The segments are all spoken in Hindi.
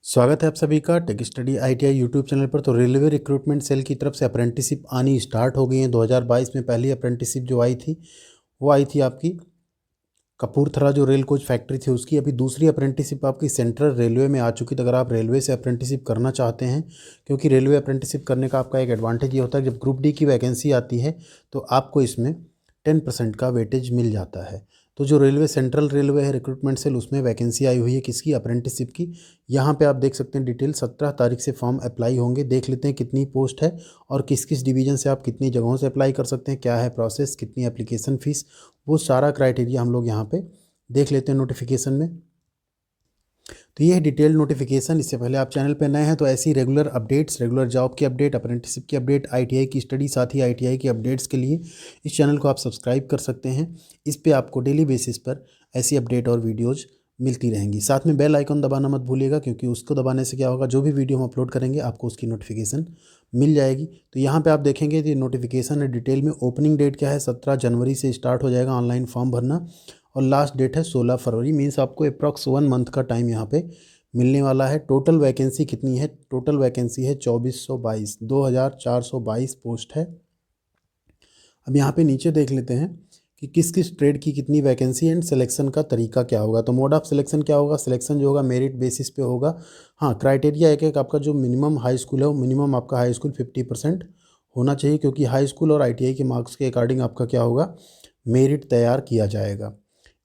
स्वागत है आप सभी का tech study ITI YouTube channel पर। तो रेलवे रिक्रूटमेंट सेल की तरफ से अप्रेंटिसिप आनी स्टार्ट हो गई है। 2022 में पहली अप्रेंटिसिप जो आई थी वो आई थी आपकी कपूरथला जो रेल कोच फैक्ट्री थी उसकी। अभी दूसरी अप्रेंटिसिप आपकी सेंट्रल रेलवे में आ चुकी। तो अगर आप रेलवे से अप्रेंटिसिप करना चाहते हैं, क्योंकि रेलवे अप्रेंटिसिप करने का आपका एक एडवांटेज ये होता है, जब ग्रुप डी की वैकेंसी आती है तो आपको इसमें 10% का वेटेज मिल जाता है। तो जो रेलवे सेंट्रल रेलवे है रिक्रूटमेंट सेल, उसमें वैकेंसी आई हुई है किसकी, अप्रेंटिसिप की। यहाँ पे आप देख सकते हैं डिटेल। 17 तारीख से फॉर्म अप्लाई होंगे। देख लेते हैं कितनी पोस्ट है और किस किस डिवीज़न से आप कितनी जगहों से अप्लाई कर सकते हैं, क्या है प्रोसेस, कितनी एप्लीकेशन फ़ीस, वो सारा क्राइटेरिया हम लोग यहाँ पे देख लेते हैं नोटिफिकेशन में। तो ये है डिटेल्ड नोटिफिकेशन। इससे पहले आप चैनल पर नए हैं तो ऐसी रेगुलर अपडेट्स, रेगुलर जॉब की अपडेट, अप्रेंटिसिप की अपडेट, आईटीआई की स्टडी, साथ ही आईटीआई की अपडेट्स के लिए इस चैनल को आप सब्सक्राइब कर सकते हैं। इस पे आपको डेली बेसिस पर ऐसी अपडेट और वीडियोज़ मिलती रहेंगी। साथ में बेल आइकन दबाना मत भूलिएगा, क्योंकि उसको दबाने से क्या होगा, जो भी वीडियो हम अपलोड करेंगे आपको उसकी नोटिफिकेशन मिल जाएगी। तो यहाँ पे आप देखेंगे कि नोटिफिकेशन है डिटेल में। ओपनिंग डेट क्या है, 17 जनवरी से स्टार्ट हो जाएगा ऑनलाइन फॉर्म भरना, और लास्ट डेट है 16 फरवरी। मीन्स आपको अप्रॉक्स 1 मंथ का टाइम यहाँ पे मिलने वाला है। टोटल वैकेंसी कितनी है, टोटल वैकेंसी है 2422 पोस्ट है। अब यहाँ पे नीचे देख लेते हैं कि किस किस ट्रेड की कितनी वैकेंसी एंड सिलेक्शन का तरीका क्या होगा। तो मोड ऑफ सिलेक्शन क्या होगा, सिलेक्शन जो होगा मेरिट बेसिस पे होगा। हाँ, क्राइटेरिया एक एक आपका जो मिनिमम हाई स्कूल है वो मिनिमम आपका हाई स्कूल 50% होना चाहिए, क्योंकि हाई स्कूल और आईटीआई के मार्क्स के अकॉर्डिंग आपका क्या होगा, मेरिट तैयार किया जाएगा।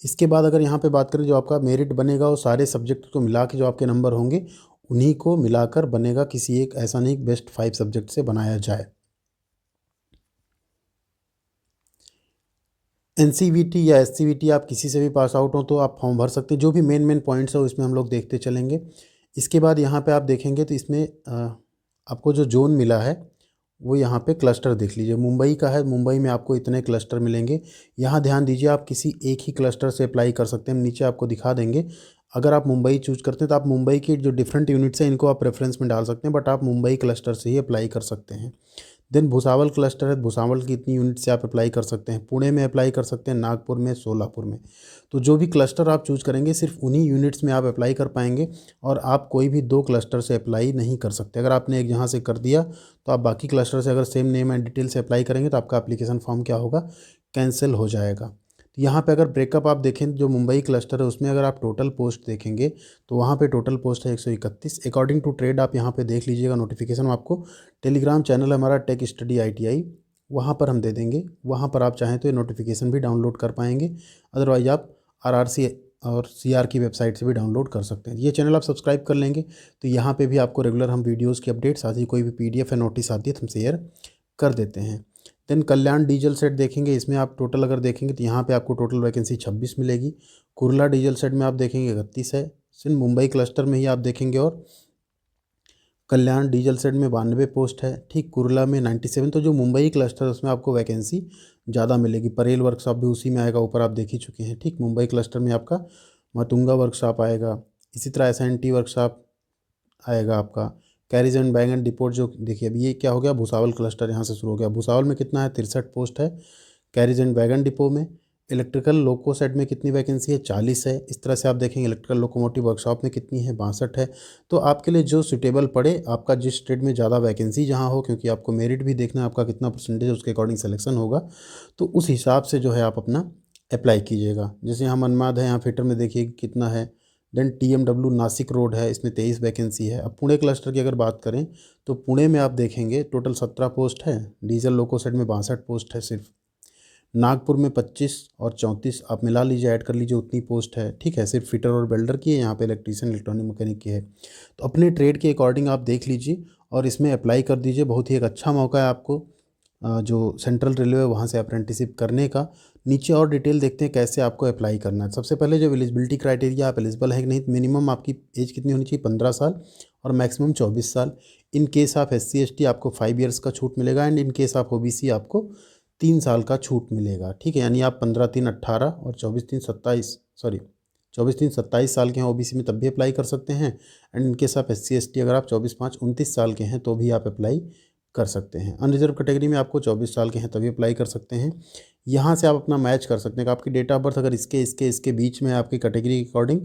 इसके बाद अगर यहाँ पे बात करें, जो आपका मेरिट बनेगा वो सारे सब्जेक्ट को मिला के जो आपके नंबर होंगे उन्हीं को मिलाकर बनेगा, किसी एक ऐसा नहीं बेस्ट 5 सब्जेक्ट से बनाया जाए। एनसीवीटी या एससीवीटी आप किसी से भी पास आउट हो तो आप फॉर्म भर सकते हैं। जो भी मेन पॉइंट्स है उसमें हम लोग देखते चलेंगे। इसके बाद यहाँ पे आप देखेंगे तो इसमें आपको जो जोन मिला है वो यहाँ पे क्लस्टर देख लीजिए। मुंबई का है, मुंबई में आपको इतने क्लस्टर मिलेंगे। यहाँ ध्यान दीजिए, आप किसी एक ही क्लस्टर से अप्लाई कर सकते हैं। नीचे आपको दिखा देंगे। अगर आप मुंबई चूज करते हैं तो आप मुंबई के जो डिफरेंट यूनिट्स हैं इनको आप रेफरेंस में डाल सकते हैं, बट आप मुंबई क्लस्टर से ही अप्लाई कर सकते हैं। देन भुसावल क्लस्टर है, भुसावल की इतनी यूनिट से आप अप्लाई कर सकते हैं। पुणे में अप्लाई कर सकते हैं, नागपुर में, सोलापुर में। तो जो भी क्लस्टर आप चूज करेंगे सिर्फ उन्हीं यूनिट्स में आप अप्लाई कर पाएंगे, और आप कोई भी 2 क्लस्टर से अप्लाई नहीं कर सकते। अगर आपने एक यहाँ से कर दिया तो आप बाकी क्लस्टर से अगर सेम नेम एंड डिटेल से अप्लाई करेंगे तो आपका एप्लीकेशन फॉर्म क्या होगा, कैंसिल हो जाएगा। तो यहाँ पे अगर ब्रेकअप आप देखें, जो मुंबई क्लस्टर है उसमें अगर आप टोटल पोस्ट देखेंगे तो वहाँ पे टोटल पोस्ट है 131 अकॉर्डिंग टू ट्रेड। आप यहाँ पे देख लीजिएगा नोटिफिकेशन। आपको टेलीग्राम चैनल हमारा टेक स्टडी आईटीआई, वहाँ पर हम दे देंगे। वहाँ पर आप चाहें तो ये नोटिफिकेशन भी डाउनलोड कर पाएंगे। अदरवाइज आप आरआरसी और सीआर की वेबसाइट से भी डाउनलोड कर सकते हैं। ये चैनल आप सब्सक्राइब कर लेंगे तो यहाँ पे भी आपको रेगुलर हम वीडियोज़ की अपडेट, साथ ही कोई भी पीडीएफ या नोटिस आती है तो हम शेयर कर देते हैं। देन कल्याण डीजल सेट देखेंगे। इसमें आप टोटल अगर देखेंगे तो यहाँ पे आपको टोटल वैकेंसी 26 मिलेगी। कुर्ला डीजल सेट में आप देखेंगे 31 है। सिर्फ मुंबई क्लस्टर में ही आप देखेंगे। और कल्याण डीजल सेट में 92 पोस्ट है। ठीक, कुर्ला में 97। तो जो मुंबई क्लस्टर है उसमें आपको वैकेंसी ज़्यादा मिलेगी। परेल वर्कशॉप भी उसी में आएगा, ऊपर आप देख ही चुके हैं। ठीक, मुंबई क्लस्टर में आपका मातुंगा वर्कशॉप आएगा। इसी तरह एसएनटी वर्कशॉप आएगा आपका। कैरिज एंड बैगन डिपोट जो देखिए, अभी ये क्या हो गया, भुसावल क्लस्टर यहाँ से शुरू हो गया। भुसावल में कितना है, 63 पोस्ट है कैरिज एंड बैगन डिपो में। इलेक्ट्रिकल लोको सेट में कितनी वैकेंसी है, 40 है। इस तरह से आप देखेंगे इलेक्ट्रिकल लोकोमोटिव वर्कशॉप में कितनी है, 62 है। तो आपके लिए जो सुटेबल पड़े, आपका जिस ट्रेड में ज़्यादा वैकेंसी जहाँ हो, क्योंकि आपको मेरिट भी देखना है आपका कितना परसेंटेज, उसके अकॉर्डिंग सिलेक्शन होगा। तो उस हिसाब से जो है आप अपना अप्लाई कीजिएगा। जैसे यहाँ मनमाद है, यहाँ फिटर में देखिए कितना है। देन टीएमडब्ल्यू नासिक रोड है, इसमें 23 वैकेंसी है। अब पुणे क्लस्टर की अगर बात करें तो पुणे में आप देखेंगे टोटल 17 पोस्ट है। डीजल लोको सेट में 62 पोस्ट है सिर्फ। नागपुर में 25 और 34 आप मिला लीजिए, ऐड कर लीजिए, उतनी पोस्ट है। ठीक है, सिर्फ फिटर और वेल्डर की है। यहाँ पे इलेक्ट्रीशियन, इलेक्ट्रॉनिक मैकेनिक की है। तो अपने ट्रेड के अकॉर्डिंग आप देख लीजिए और इसमें अप्लाई कर दीजिए। बहुत ही एक अच्छा मौका है आपको जो सेंट्रल रेलवे वहाँ से अप्रेंटिसिप करने का। नीचे और डिटेल देखते हैं कैसे आपको अप्लाई करना है। सबसे पहले जो एलिजिबिलिटी क्राइटेरिया, आप एलिजिबल है कि नहीं। मिनिमम आपकी एज कितनी होनी चाहिए, 15 साल, और मैक्सिमम 24 साल। इन केस आप SC/ST आपको 5 ईयर्स का छूट मिलेगा, एंड इन केस आप OBC आपको 3 साल का छूट मिलेगा। ठीक है, यानी आप 15-3-18 और 24-3-27, सॉरी 24-3-27 साल के हैं OBC में तब भी अप्लाई कर सकते हैं। एंड इन केस आप SC/ST अगर आप 24-5-29 साल के हैं तो भी आप अप्लाई कर सकते हैं। अनरिजर्व कैटेगरी में आपको 24 साल के हैं तभी अप्लाई कर सकते हैं। यहाँ से आप अपना मैच कर सकते हैं कि आपकी डेट ऑफ बर्थ अगर इसके बीच में है आपकी कैटेगरी के अकॉर्डिंग,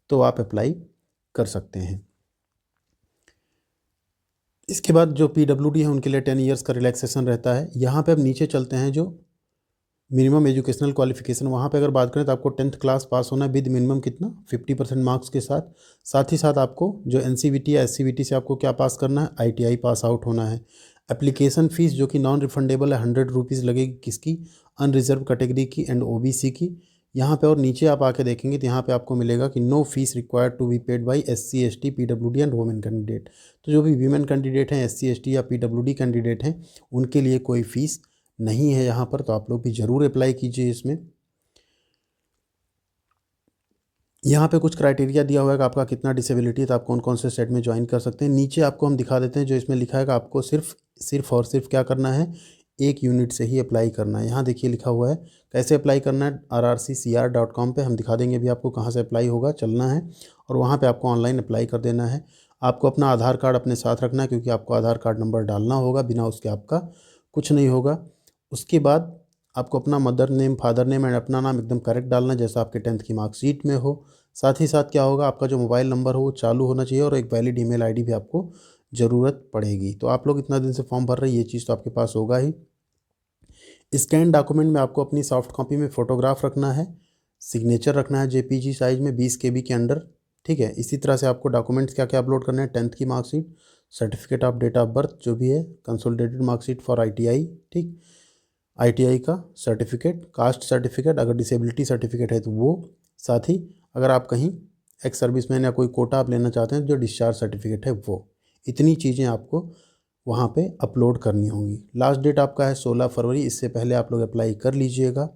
तो आप अप्लाई कर सकते हैं। इसके बाद जो PWD है उनके लिए 10 ईयर्स का रिलैक्सेशन रहता है। यहाँ पे अब नीचे चलते हैं जो मिनिमम एजुकेशनल क्वालिफिकेशन, वहाँ पे अगर बात करें तो आपको 10th क्लास पास होना है विद मिनिमम कितना 50% मार्क्स के साथ। साथ ही साथ आपको जो NCVT या SCVT से आपको क्या पास करना है, ITI पास आउट होना है। एप्लीकेशन फ़ीस जो कि नॉन रिफंडेबल है 100 रुपीज़ लगेगी, किसकी, अनरिजर्व कैटेगरी की एंड OBC की। यहाँ पे और नीचे आप आके देखेंगे तो यहाँ पे आपको मिलेगा कि no fees required to be paid by SC ST PWD and women candidate. तो जो भी वीमेन कैंडिडेट हैं, SC ST या PWD कैंडिडेट हैं, उनके लिए कोई फ़ीस नहीं है यहाँ पर। तो आप लोग भी ज़रूर अप्लाई कीजिए इसमें। यहाँ पे कुछ क्राइटेरिया दिया हुआ है कि आपका कितना डिसेबिलिटी है, तो आप कौन कौन से सेट में ज्वाइन कर सकते हैं। नीचे आपको हम दिखा देते हैं जो इसमें लिखा है कि आपको सिर्फ और सिर्फ क्या करना है, एक यूनिट से ही अप्लाई करना है। यहाँ देखिए लिखा हुआ है कैसे अप्लाई करना है, rrccr.com पे हम दिखा देंगे अभी आपको कहाँ से अप्लाई होगा, चलना है और वहाँ पे आपको ऑनलाइन अप्लाई कर देना है। आपको अपना आधार कार्ड अपने साथ रखना है क्योंकि आपको आधार कार्ड नंबर डालना होगा, बिना उसके आपका कुछ नहीं होगा। उसके बाद आपको अपना mother name, father name and अपना नाम एकदम करेक्ट डालना है जैसा आपके 10th की मार्कशीट में हो। साथ ही साथ क्या होगा, आपका जो मोबाइल नंबर हो वो चालू होना चाहिए और एक वैलिड ईमेल आईडी भी आपको ज़रूरत पड़ेगी। तो आप लोग इतना दिन से फॉर्म भर रहे हैं, ये चीज़ तो आपके पास होगा ही। स्कैन डॉक्यूमेंट में आपको अपनी सॉफ्ट कॉपी में फ़ोटोग्राफ रखना है, सिग्नेचर रखना है JPG साइज़ में 20 KB के अंडर, ठीक है। इसी तरह से आपको डॉक्यूमेंट्स क्या क्या अपलोड करने हैं, 10th की marksheet, certificate of date of birth जो भी है, कंसोलिडेटेड मार्कशीट फॉर ITI, ठीक, ITI का सर्टिफिकेट, कास्ट सर्टिफिकेट, अगर डिसेबिलिटी सर्टिफिकेट है तो वो, साथ ही अगर आप कहीं एक्स सर्विसमैन या कोई कोटा आप लेना चाहते हैं जो डिस्चार्ज सर्टिफिकेट है वो, इतनी चीज़ें आपको वहाँ पे अपलोड करनी होंगी। लास्ट डेट आपका है 16 फरवरी, इससे पहले आप लोग अप्लाई कर लीजिएगा।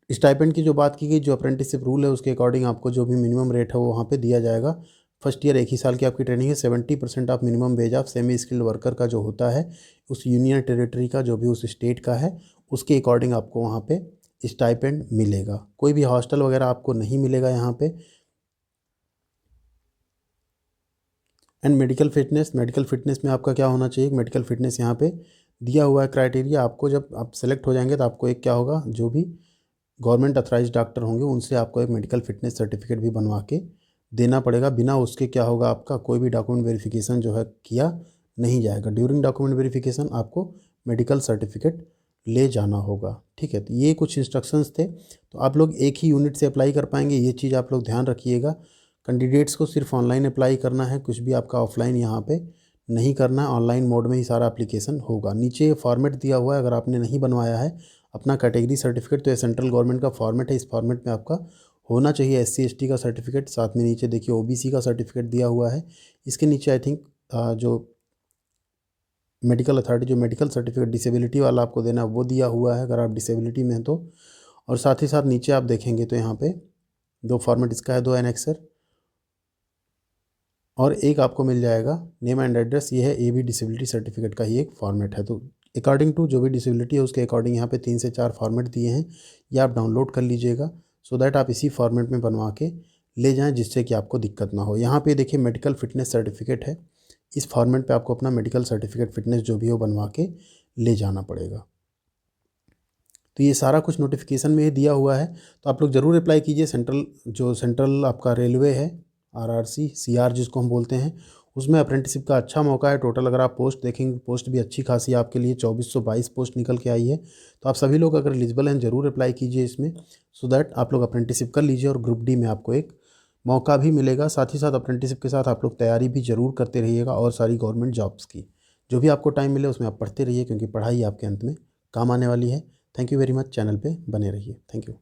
स्टाइपेंड की जो बात की गई, जो अप्रेंटिसशिप रूल है उसके अकॉर्डिंग आपको जो भी मिनिमम रेट है वो वहाँ पे दिया जाएगा। फर्स्ट ईयर 1 ही साल की आपकी ट्रेनिंग है। 70% of minimum ways of semi skilled worker का जो होता है उस यूनियन टेरिटरी का, जो भी उस स्टेट का है, उसके अकॉर्डिंग आपको वहाँ पे स्टाइपेंड मिलेगा। कोई भी हॉस्टल वगैरह आपको नहीं मिलेगा यहाँ पे। एंड मेडिकल फिटनेस में आपका क्या होना चाहिए, मेडिकल फिटनेस यहाँ पे दिया हुआ है क्राइटेरिया। आपको जब आप सेलेक्ट हो जाएंगे तो आपको एक क्या होगा, जो भी गवर्नमेंट अथराइज डॉक्टर होंगे उनसे आपको एक मेडिकल फिटनेस सर्टिफिकेट भी बनवा के देना पड़ेगा। बिना उसके क्या होगा, आपका कोई भी डॉक्यूमेंट वेरिफिकेशन जो है किया नहीं जाएगा। ड्यूरिंग डॉक्यूमेंट वेरिफिकेशन आपको मेडिकल सर्टिफिकेट ले जाना होगा, ठीक है। तो ये कुछ इंस्ट्रक्शंस थे। तो आप लोग एक ही यूनिट से अप्लाई कर पाएंगे, ये चीज़ आप लोग ध्यान रखिएगा। कैंडिडेट्स को सिर्फ ऑनलाइन अप्लाई करना है, कुछ भी आपका ऑफलाइन यहाँ पे नहीं करना है, ऑनलाइन मोड में ही सारा एप्लीकेशन होगा। नीचे फॉर्मेट दिया हुआ है, अगर आपने नहीं बनवाया है अपना कैटेगरी सर्टिफिकेट तो ये सेंट्रल गवर्नमेंट का फॉर्मेट है, इस फॉर्मेट में आपका होना चाहिए। SC ST का सर्टिफिकेट, साथ में नीचे देखिए OBC का सर्टिफिकेट दिया हुआ है। इसके नीचे आई थिंक जो मेडिकल अथॉरिटी जो मेडिकल सर्टिफिकेट डिसेबिलिटी वाला आपको देना है वो दिया हुआ है अगर आप डिसेबिलिटी में हैं तो। और साथ ही साथ नीचे आप देखेंगे तो यहाँ पे 2 फॉर्मेट इसका है, 2 एनेक्सर, और एक आपको मिल जाएगा नेम एंड एड्रेस। ये है AB डिसेबिलिटी सर्टिफिकेट का ही एक फॉर्मेट है। तो अकॉर्डिंग टू जो भी डिसेबिलिटी है उसके अकॉर्डिंग यहाँ पे 3 से 4 फॉर्मेट दिए हैं, ये आप डाउनलोड कर लीजिएगा सो दैट आप इसी फॉर्मेट में बनवा के ले जाएं जिससे कि आपको दिक्कत ना हो। यहाँ पे देखिए मेडिकल फिटनेस सर्टिफिकेट है, इस फॉर्मेट पे आपको अपना मेडिकल सर्टिफिकेट फिटनेस जो भी हो बनवा के ले जाना पड़ेगा। तो ये सारा कुछ नोटिफिकेशन में ही दिया हुआ है, तो आप लोग ज़रूर अप्लाई कीजिए। सेंट्रल आपका रेलवे है, RRC CR जिसको हम बोलते हैं, उसमें अप्रेंटिसशिप का अच्छा मौका है। टोटल अगर आप पोस्ट देखेंगे, पोस्ट भी अच्छी खासी आपके लिए 2422 पोस्ट निकल के आई है। तो आप सभी लोग अगर एलिजिबल हैं ज़रूर अप्लाई कीजिए इसमें, सो दैट आप लोग अप्रेंटिसशिप कर लीजिए और ग्रुप D में आपको एक मौका भी मिलेगा। साथ ही साथ अप्रेंटिसशिप के साथ आप लोग तैयारी भी ज़रूर करते रहिएगा और सारी गवर्नमेंट जॉब्स की, जो भी आपको टाइम मिले उसमें आप पढ़ते रहिए क्योंकि पढ़ाई आपके अंत में काम आने वाली है। Thank you very much, channel पे बने रहिए। Thank you.